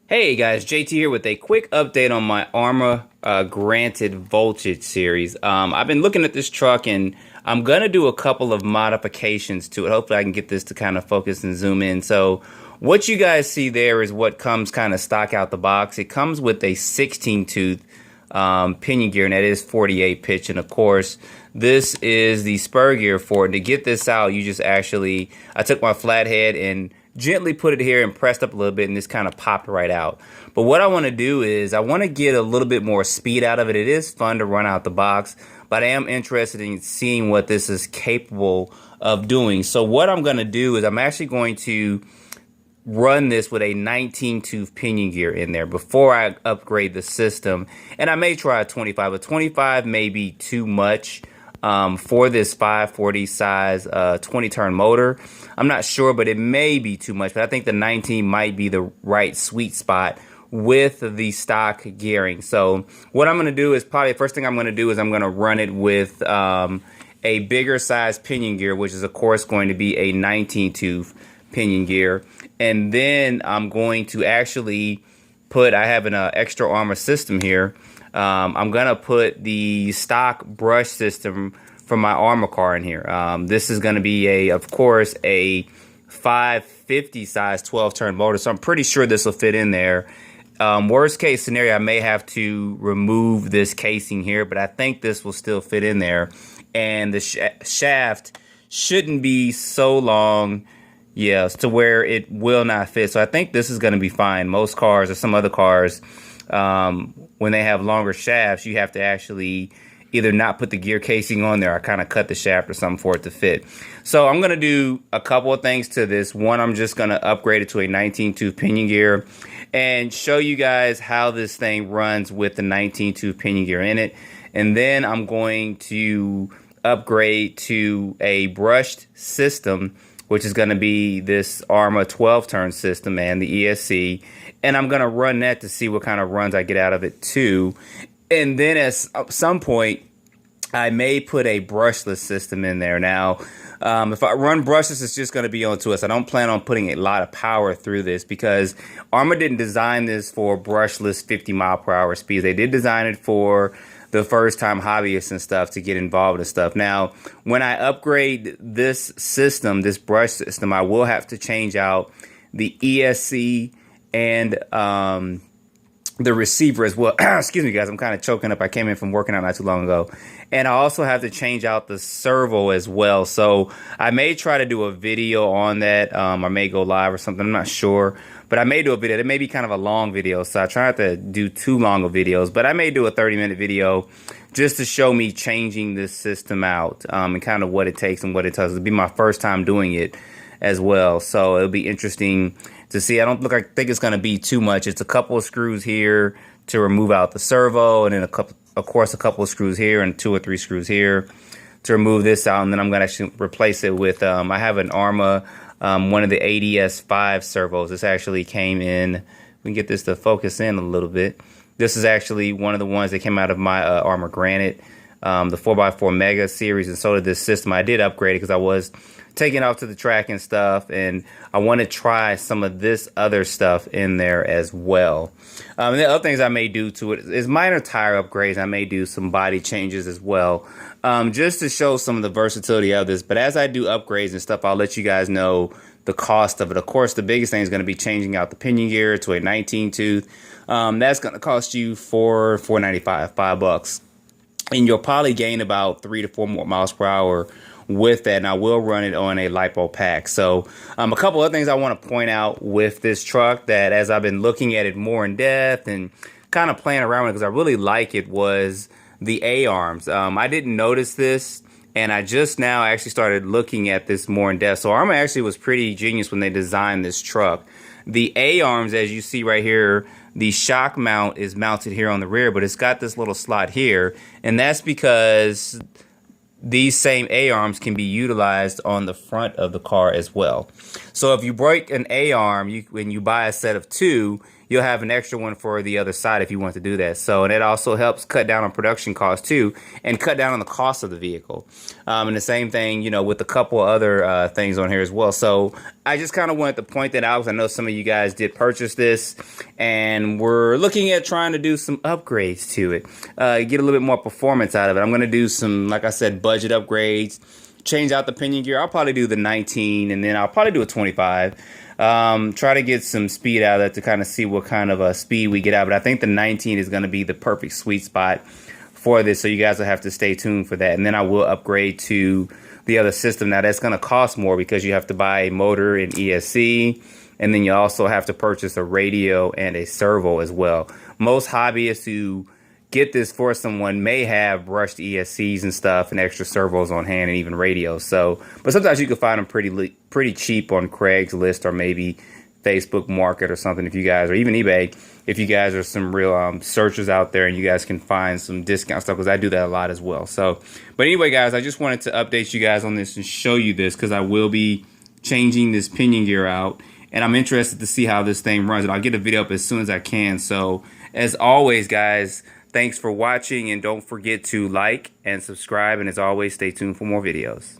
Hey guys, JT here with a quick update on my Arrma Granite Voltage series. I've been looking at this truck and I'm gonna do a couple of modifications to it. Hopefully I can get this to kind of focus and zoom in. So what you guys see there is what comes kind of stock out the box. It comes with a 16 tooth pinion gear, and that is 48 pitch. And of course, this is the spur gear for it. To get this out, you just I took my flathead and gently put it here and pressed up a little bit, and this kind of popped right out. But what I want to do is I want to get a little bit more speed out of it. It is fun to run out the box, but I am interested in seeing what this is capable of doing. So what I'm going to do is I'm actually going to run this with a 19 tooth pinion gear in there before I upgrade the system. And I may try a 25, but 25 may be too much for this 540 size 20 turn motor. I'm not sure, but it may be too much, but I think the 19 might be the right sweet spot with the stock gearing. So what I'm going to do is probably the first thing I'm going to do is I'm going to run it with a bigger size pinion gear, which is of course going to be a 19 tooth pinion gear. And then I'm going to actually I have an extra Arrma system here. I'm going to put the stock brush system from my Arrma car in here. This is going to be, of course, a 550 size 12 turn motor. So I'm pretty sure this will fit in there. Worst case scenario, I may have to remove this casing here, but I think this will still fit in there. And the shaft shouldn't be so long, yes, to where it will not fit. So I think this is going to be fine. Most cars or some other cars, when they have longer shafts, you have to actually either not put the gear casing on there or kind of cut the shaft or something for it to fit. So I'm going to do a couple of things to this. One, I'm just going to upgrade it to a 19 tooth pinion gear and show you guys how this thing runs with the 19 tooth pinion gear in it. And then I'm going to upgrade to a brushed system, which is going to be this Arrma 12 turn system and the ESC. And I'm going to run that to see what kind of runs I get out of it too. And then at some point, I may put a brushless system in there. Now, if I run brushless, it's just going to be on to us. I don't plan on putting a lot of power through this because Arrma didn't design this for brushless 50 mile per hour speeds. They did design it for the first time hobbyists and stuff to get involved and stuff. Now, when I upgrade this system, this brush system, I will have to change out the ESC and the receiver as well. Excuse me, guys, I'm kind of choking up. I came in from working out not too long ago. And I also have to change out the servo as well. So I may try to do a video on that. I may go live or something. I'm not sure. But I may do a video. It may be kind of a long video. So I try not to do too long of videos. But I may do a 30-minute video just to show me changing this system out and kind of what it takes and what it does. It'll be my first time doing it as well. So it'll be interesting to see. I think it's going to be too much. It's a couple of screws here to remove out the servo, and then of course a couple of screws here and 2 or 3 screws here to remove this out. And then I'm going to actually replace it with I have an Arrma one of the ADS5 servos. This actually came in. We can get this to focus in a little bit. This is actually one of the ones that came out of my Arrma Granite, the 4x4 Mega series, and so did this system. I did upgrade it because I was taking it off to the track and stuff, and I want to try some of this other stuff in there as well. And the other things I may do to it is minor tire upgrades. I may do some body changes as well, just to show some of the versatility of this. But as I do upgrades and stuff, I'll let you guys know the cost of it. Of course, the biggest thing is going to be changing out the pinion gear to a 19 tooth. That's going to cost you $4.95, $5, and you'll probably gain about 3 to 4 more miles per hour with that. And I will run it on a lipo pack. So a couple of things I want to point out with this truck that as I've been looking at it more in depth and kind of playing around with it because I really like it was the A-arms. I didn't notice this, and I just now actually started looking at this more in depth. So Arrma actually was pretty genius when they designed this truck. The A-arms, as you see right here, the shock mount is mounted here on the rear, but it's got this little slot here, and that's because these same A-arms can be utilized on the front of the car as well. So if you break an A-arm, when you buy a set of 2, you'll have an extra one for the other side if you want to do that. So, and it also helps cut down on production costs too, and cut down on the cost of the vehicle. And the same thing, you know, with a couple other things on here as well. So I just kind of wanted to point that out, because I know some of you guys did purchase this, and we're looking at trying to do some upgrades to it, get a little bit more performance out of it. I'm going to do some, like I said, budget upgrades, change out the pinion gear. I'll probably do the 19, and then I'll probably do a 25. Try to get some speed out of that to kind of see what kind of speed we get out. But I think the 19 is going to be the perfect sweet spot for this, so you guys will have to stay tuned for that. And then I will upgrade to the other system. Now that's going to cost more, because you have to buy a motor and ESC, and then you also have to purchase a radio and a servo as well. Most hobbyists who get this for someone may have brushed ESCs and stuff, and extra servos on hand, and even radios. So, but sometimes you can find them pretty cheap on Craigslist or maybe Facebook Market or something, if you guys, or even eBay, if you guys are some real searchers out there, and you guys can find some discount stuff, because I do that a lot as well. So, but anyway, guys, I just wanted to update you guys on this and show you this, because I will be changing this pinion gear out, and I'm interested to see how this thing runs, and I'll get a video up as soon as I can. So, as always, guys, thanks for watching, and don't forget to like and subscribe, and as always, stay tuned for more videos.